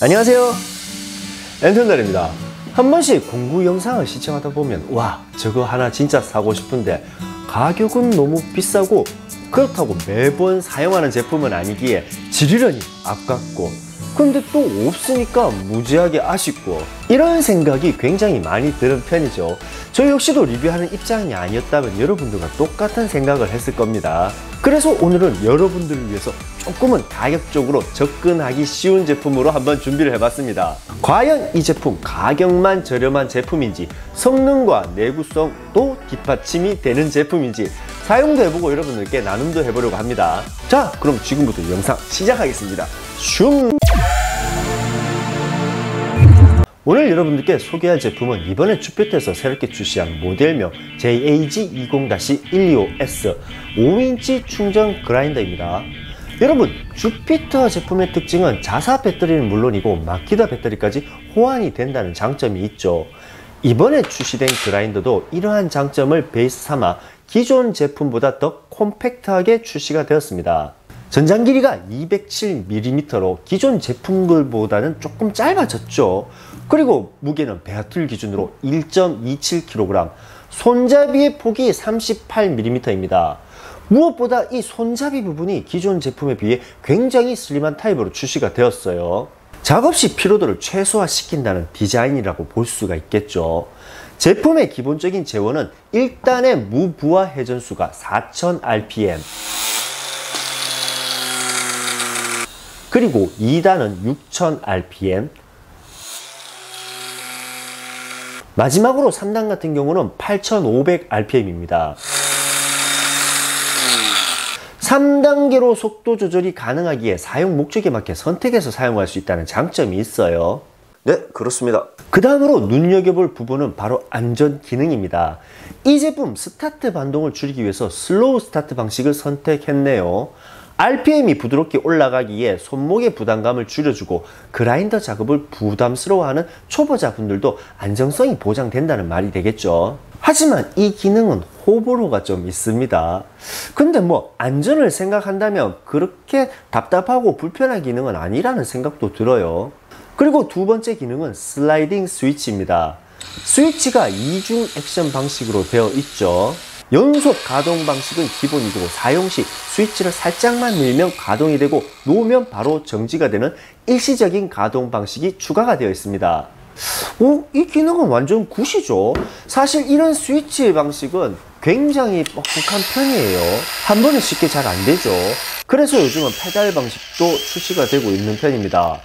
안녕하세요, 앤턴달입니다. 한 번씩 공구 영상을 시청하다 보면 와, 저거 하나 진짜 사고 싶은데 가격은 너무 비싸고 그렇다고 매번 사용하는 제품은 아니기에 지르려니 아깝고 근데 또 없으니까 무지하게 아쉽고 이런 생각이 굉장히 많이 드는 편이죠. 저 역시도 리뷰하는 입장이 아니었다면 여러분들과 똑같은 생각을 했을 겁니다. 그래서 오늘은 여러분들을 위해서 조금은 가격적으로 접근하기 쉬운 제품으로 한번 준비를 해봤습니다. 과연 이 제품 가격만 저렴한 제품인지 성능과 내구성도 뒷받침이 되는 제품인지 사용도 해보고 여러분들께 나눔도 해보려고 합니다. 자, 그럼 지금부터 영상 시작하겠습니다. 슝! 오늘 여러분들께 소개할 제품은 이번에 주피터에서 새롭게 출시한 모델명 JAG20-125S 5인치 충전 그라인더입니다. 여러분, 주피터 제품의 특징은 자사 배터리는 물론이고 마키다 배터리까지 호환이 된다는 장점이 있죠. 이번에 출시된 그라인더도 이러한 장점을 베이스 삼아 기존 제품보다 더 콤팩트하게 출시가 되었습니다. 전장 길이가 207mm로 기존 제품들보다는 조금 짧아졌죠. 그리고 무게는 배틀 기준으로 1.27kg, 손잡이의 폭이 38mm입니다. 무엇보다 이 손잡이 부분이 기존 제품에 비해 굉장히 슬림한 타입으로 출시가 되었어요. 작업 시 피로도를 최소화시킨다는 디자인이라고 볼 수가 있겠죠. 제품의 기본적인 제원은 1단의 무부하 회전수가 4000rpm, 그리고 2단은 6000rpm, 마지막으로 3단 같은 경우는 8500rpm입니다. 3단계로 속도 조절이 가능하기에 사용 목적에 맞게 선택해서 사용할 수 있다는 장점이 있어요. 네, 그렇습니다. 그 다음으로 눈여겨볼 부분은 바로 안전 기능입니다. 이 제품 스타트 반동을 줄이기 위해서 슬로우 스타트 방식을 선택했네요. RPM이 부드럽게 올라가기에 손목의 부담감을 줄여주고 그라인더 작업을 부담스러워하는 초보자분들도 안정성이 보장된다는 말이 되겠죠. 하지만 이 기능은 호불호가 좀 있습니다. 근데 뭐 안전을 생각한다면 그렇게 답답하고 불편한 기능은 아니라는 생각도 들어요. 그리고 두 번째 기능은 슬라이딩 스위치입니다. 스위치가 이중 액션 방식으로 되어 있죠. 연속 가동 방식은 기본이고 사용 시 스위치를 살짝만 밀면 가동이 되고 놓으면 바로 정지가 되는 일시적인 가동 방식이 추가가 되어 있습니다. 이 기능은 완전 굿이죠. 사실 이런 스위치 방식은 굉장히 뻑뻑한 편이에요. 한 번에 쉽게 잘 안 되죠. 그래서 요즘은 페달 방식도 출시가 되고 있는 편입니다.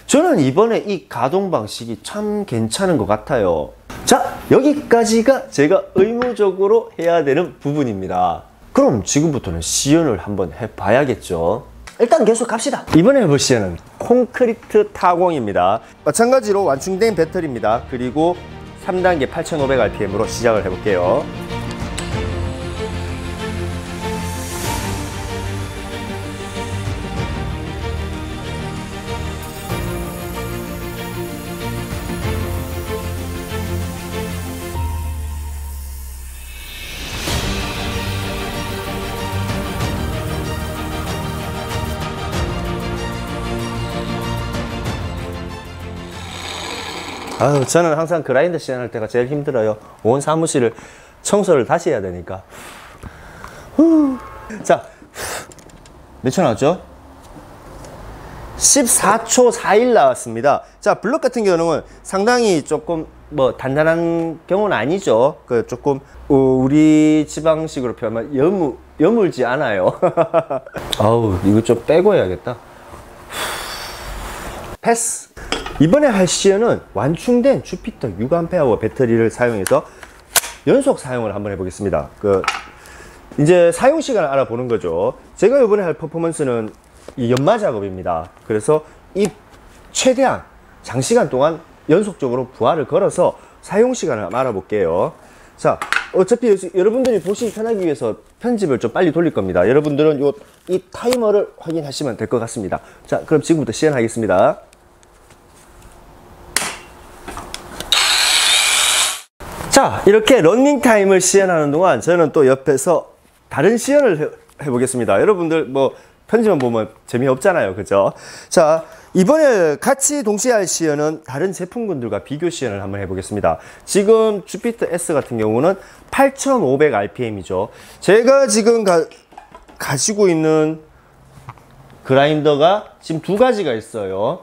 저는 이번에 이 가동 방식이 참 괜찮은 것 같아요. 자, 여기까지가 제가 의무적으로 해야 되는 부분입니다. 그럼 지금부터는 시연을 한번 해봐야겠죠. 일단 계속 갑시다. 이번에 해볼 시연은 콘크리트 타공입니다. 마찬가지로 완충된 배터리입니다. 그리고 3단계 8500rpm으로 시작을 해볼게요. 저는 항상 그라인더 시연할 때가 제일 힘들어요. 온 사무실을 청소를 다시 해야 되니까. 자, 몇 초 나왔죠? 14초 41 나왔습니다. 자, 블럭 같은 경우는 상당히 조금 뭐 단단한 경우는 아니죠. 그 조금 우리 지방식으로 표현하면 여물지 않아요. 아우, 이거 좀 빼고 해야겠다. 패스. 이번에 할 시연은 완충된 주피터 6A 배터리를 사용해서 연속 사용을 한번 해보겠습니다. 이제 사용 시간을 알아보는 거죠. 제가 이번에 할 퍼포먼스는 이 연마 작업입니다. 그래서 이 최대한 장시간 동안 연속적으로 부하를 걸어서 사용 시간을 알아볼게요. 자, 어차피 여러분들이 보시기 편하기 위해서 편집을 좀 빨리 돌릴 겁니다. 여러분들은 이 타이머를 확인하시면 될 것 같습니다. 자, 그럼 지금부터 시연하겠습니다. 자, 이렇게 러닝타임을 시연하는 동안 저는 또 옆에서 다른 시연을 해보겠습니다. 여러분들 뭐 편집만 보면 재미없잖아요, 그죠? 자, 이번에 같이 동시에 할 시연은 다른 제품군들과 비교 시연을 한번 해보겠습니다. 지금 주피터 S 같은 경우는 8500rpm이죠. 제가 지금 가지고 있는 그라인더가 지금 두 가지가 있어요.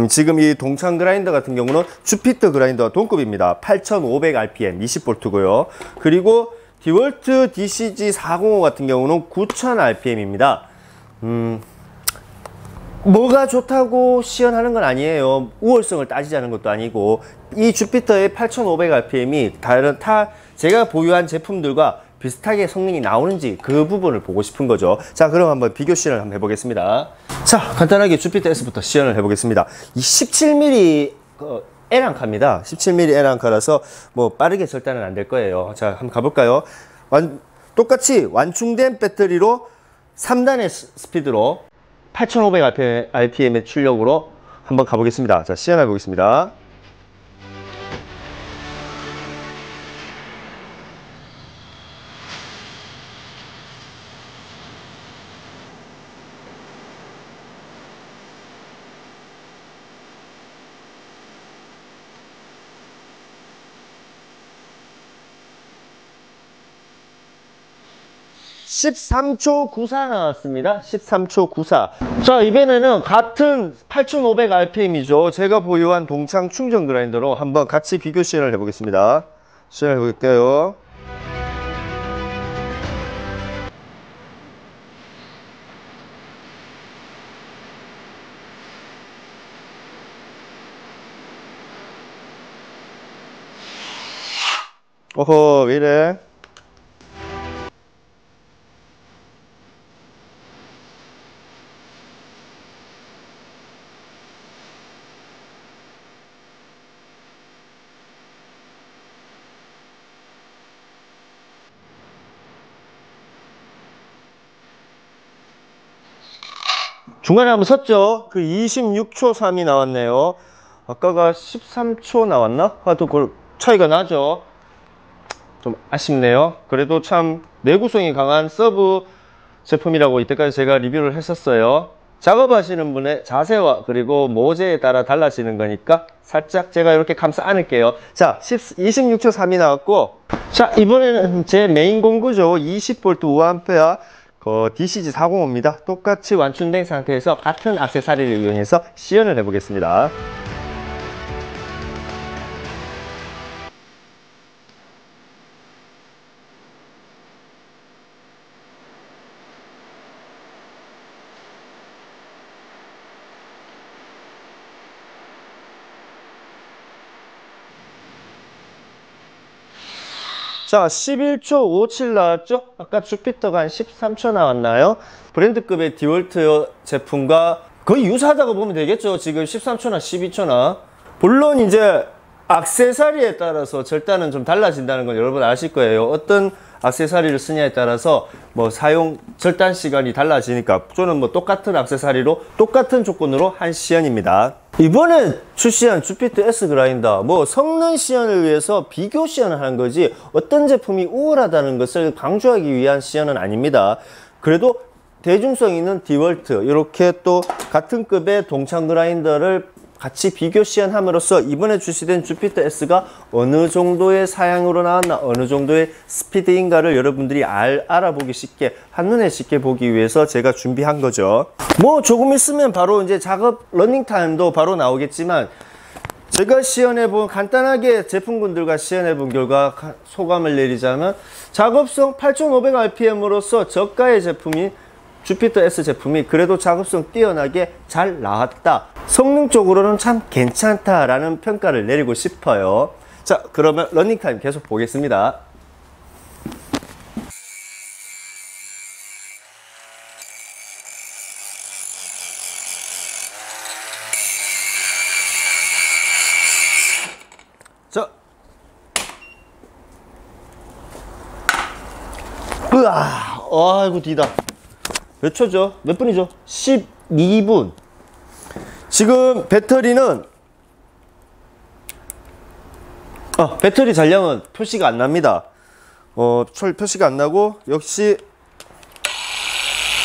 지금 이 동창 그라인더 같은 경우는 주피터 그라인더와 동급입니다. 8500rpm 20V고요. 그리고 디월트 DCG405 같은 경우는 9000rpm입니다. 뭐가 좋다고 시연하는 건 아니에요. 우월성을 따지자는 것도 아니고, 이 주피터의 8500rpm이 다른 제가 보유한 제품들과 비슷하게 성능이 나오는지 그 부분을 보고 싶은 거죠. 자, 그럼 한번 비교 시연을 한번 해보겠습니다. 자, 간단하게 주피터 S부터 시연을 해보겠습니다. 이 17mm L앙카입니다. 17mm L앙카라서 뭐 빠르게 절단은 안 될 거예요. 자, 한번 가볼까요? 똑같이 완충된 배터리로 3단의 스피드로 8500rpm의 출력으로 한번 가보겠습니다. 자, 시연해 보겠습니다. (13초 94) 나왔습니다. 13초 94. 자, 이번에는 같은 8500rpm이죠. 제가 보유한 동창 충전 그라인더로 한번 같이 비교 시연을 해보겠습니다. 시연해 볼게요. 어허, 왜 이래? 중간에 한번 섰죠. 그 26초 3이 나왔네요. 아까가 13초 나왔나? 하여튼 그 차이가 나죠. 좀 아쉽네요. 그래도 참 내구성이 강한 서브 제품이라고 이때까지 제가 리뷰를 했었어요. 작업하시는 분의 자세와 그리고 모재에 따라 달라지는 거니까 살짝 제가 이렇게 감싸 안을게요. 자, 26초 3이 나왔고, 자, 이번에는 제 메인 공구죠. 20V 5A DCG405입니다. 똑같이 완충된 상태에서 같은 액세서리를 이용해서 시연을 해보겠습니다. 자, 11초 57 나왔죠? 아까 주피터가 한 13초 나왔나요? 브랜드급의 디월트 제품과 거의 유사하다고 보면 되겠죠. 지금 13초나 12초나. 물론 이제 액세서리에 따라서 절단은 좀 달라진다는 건 여러분 아실 거예요. 어떤 액세서리를 쓰냐에 따라서 뭐 사용 절단 시간이 달라지니까 저는 뭐 똑같은 액세서리로 똑같은 조건으로 한 시연입니다. 이번에 출시한 주피터 S 그라인더, 뭐 성능 시연을 위해서 비교 시연을 하는 거지 어떤 제품이 우월하다는 것을 강조하기 위한 시연은 아닙니다. 그래도 대중성 있는 디월트, 이렇게 또 같은 급의 동창 그라인더를 같이 비교 시연함으로써 이번에 출시된 주피터 S가 어느 정도의 사양으로 나왔나, 어느 정도의 스피드인가를 여러분들이 알아보기 쉽게, 한눈에 쉽게 보기 위해서 제가 준비한 거죠. 뭐 조금 있으면 바로 이제 작업 러닝타임도 바로 나오겠지만, 제가 시연해본, 간단하게 제품군들과 시연해본 결과 소감을 내리자면, 작업성 8500rpm으로서 저가의 제품인 주피터 S 제품이 그래도 작업성 뛰어나게 잘 나왔다, 성능적으로는 참 괜찮다라는 평가를 내리고 싶어요. 자, 그러면 러닝타임 계속 보겠습니다. 자, 으아, 아이고 뒤다. 몇 초죠? 몇 분이죠? 12분. 지금 배터리는 배터리 잔량은 표시가 안 납니다. 표시가 안 나고 역시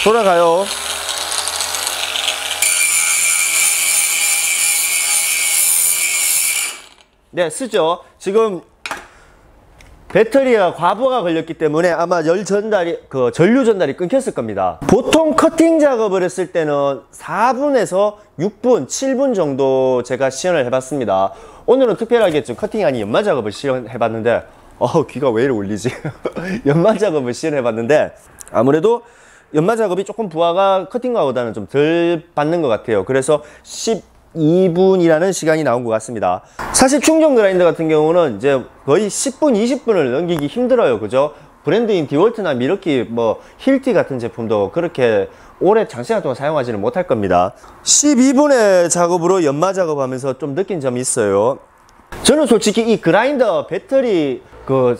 돌아가요. 네, 쓰죠. 지금 배터리가 과부하가 걸렸기 때문에 아마 전류 전달이 끊겼을 겁니다. 보통 커팅 작업을 했을 때는 4분에서 6분, 7분 정도 제가 시연을 해봤습니다. 오늘은 특별하게 좀 커팅이 아닌 연마 작업을 시연해봤는데, 귀가 왜 이래 울리지? 연마 작업을 시연해봤는데, 아무래도 연마 작업이 조금 부하가 커팅과보다는 좀 덜 받는 것 같아요. 그래서 12분이라는 시간이 나온 것 같습니다. 사실 충전 그라인더 같은 경우는 이제 거의 10분, 20분을 넘기기 힘들어요. 그죠? 브랜드인 디월트나 미러키, 힐티 같은 제품도 그렇게 오래 장시간 동안 사용하지는 못할 겁니다. 12분의 작업으로 연마 작업하면서 좀 느낀 점이 있어요. 저는 솔직히 이 그라인더 배터리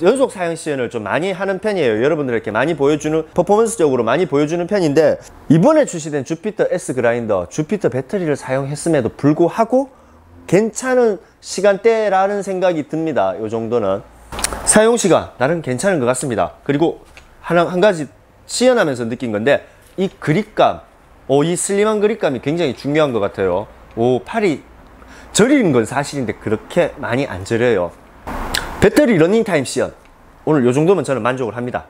연속 사용 시연을 좀 많이 하는 편이에요. 여러분들에게 많이 보여주는, 퍼포먼스적으로 많이 보여주는 편인데, 이번에 출시된 주피터 S 그라인더, 주피터 배터리를 사용했음에도 불구하고 괜찮은 시간대라는 생각이 듭니다. 이 정도는 사용시간 나름 괜찮은 것 같습니다. 그리고 한 가지 시연하면서 느낀 건데, 이 그립감, 이 슬림한 그립감이 굉장히 중요한 것 같아요. 팔이 저리는 건 사실인데 그렇게 많이 안 저려요. 배터리 러닝타임 시연, 오늘 요 정도면 저는 만족을 합니다.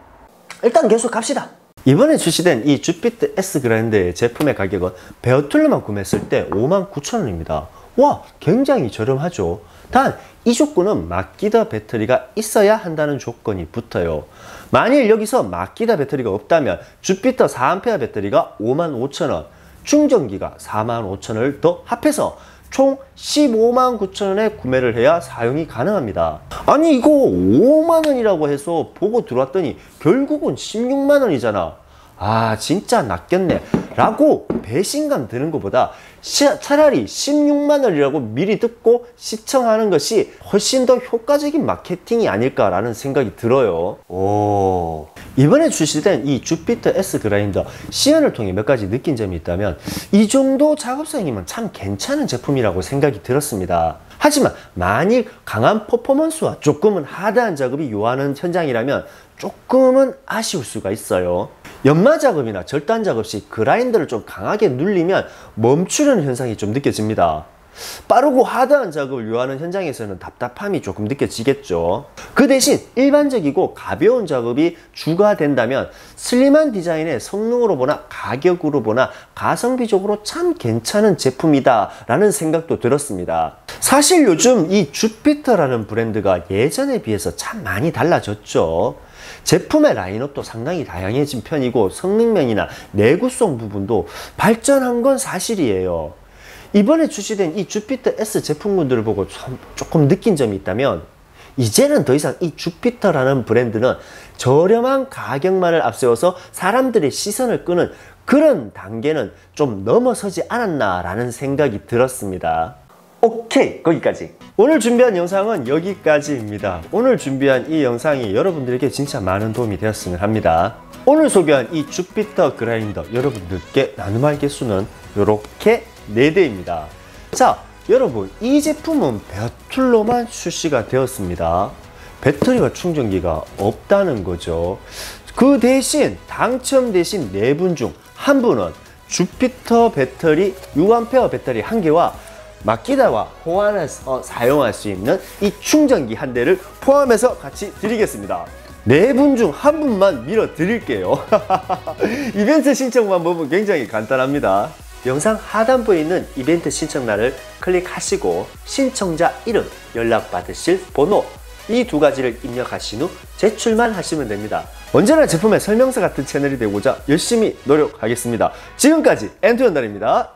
일단 계속 갑시다. 이번에 출시된 이 주피터 S 그라인더의 제품의 가격은 베어툴로만 구매했을 때 59,000원입니다. 와, 굉장히 저렴하죠. 단 이 조건은 마키다 배터리가 있어야 한다는 조건이 붙어요. 만일 여기서 마키다 배터리가 없다면 주피터 4A 배터리가 55,000원, 충전기가 45,000원을 더 합해서 총 159,000원에 구매를 해야 사용이 가능합니다. 아니 이거 5만원이라고 해서 보고 들어왔더니 결국은 16만원이잖아. 진짜 낚였네 라고 배신감 드는 것보다 차라리 16만원이라고 미리 듣고 시청하는 것이 훨씬 더 효과적인 마케팅이 아닐까라는 생각이 들어요. 이번에 출시된 이 주피터 S 그라인더 시연을 통해 몇 가지 느낀 점이 있다면, 이 정도 작업성이면 참 괜찮은 제품이라고 생각이 들었습니다. 하지만 만일 강한 퍼포먼스와 조금은 하드한 작업이 요하는 현장이라면 조금은 아쉬울 수가 있어요. 연마 작업이나 절단 작업 시 그라인더를 좀 강하게 눌리면 멈추려는 현상이 좀 느껴집니다. 빠르고 하드한 작업을 요하는 현장에서는 답답함이 조금 느껴지겠죠. 그 대신 일반적이고 가벼운 작업이 주가 된다면 슬림한 디자인의 성능으로 보나 가격으로 보나 가성비적으로 참 괜찮은 제품이다 라는 생각도 들었습니다. 사실 요즘 이 주피터라는 브랜드가 예전에 비해서 참 많이 달라졌죠. 제품의 라인업도 상당히 다양해진 편이고 성능면이나 내구성 부분도 발전한 건 사실이에요. 이번에 출시된 이 주피터 S 제품군들을 보고 조금 느낀 점이 있다면, 이제는 더 이상 이 주피터라는 브랜드는 저렴한 가격만을 앞세워서 사람들의 시선을 끄는 그런 단계는 좀 넘어서지 않았나 라는 생각이 들었습니다. 오케이, 거기까지. 오늘 준비한 영상은 여기까지입니다. 오늘 준비한 이 영상이 여러분들에게 진짜 많은 도움이 되었으면 합니다. 오늘 소개한 이 주피터 그라인더 여러분들께 나눔할 개수는 이렇게 4대입니다. 자, 여러분, 이 제품은 베어툴로만 출시가 되었습니다. 배터리와 충전기가 없다는 거죠. 그 대신 당첨되신 4분 중 1분은 주피터 배터리 6A 배터리 1개와 마키다와 호환해서 사용할 수 있는 이 충전기 1대를 포함해서 같이 드리겠습니다. 4분 중 1분만 밀어 드릴게요. 이벤트 신청만 보면 굉장히 간단합니다. 영상 하단부에 있는 이벤트 신청란을 클릭하시고 신청자 이름, 연락받으실 번호, 이 2가지를 입력하신 후 제출만 하시면 됩니다. 언제나 제품의 설명서 같은 채널이 되고자 열심히 노력하겠습니다. 지금까지 엔투연달입니다.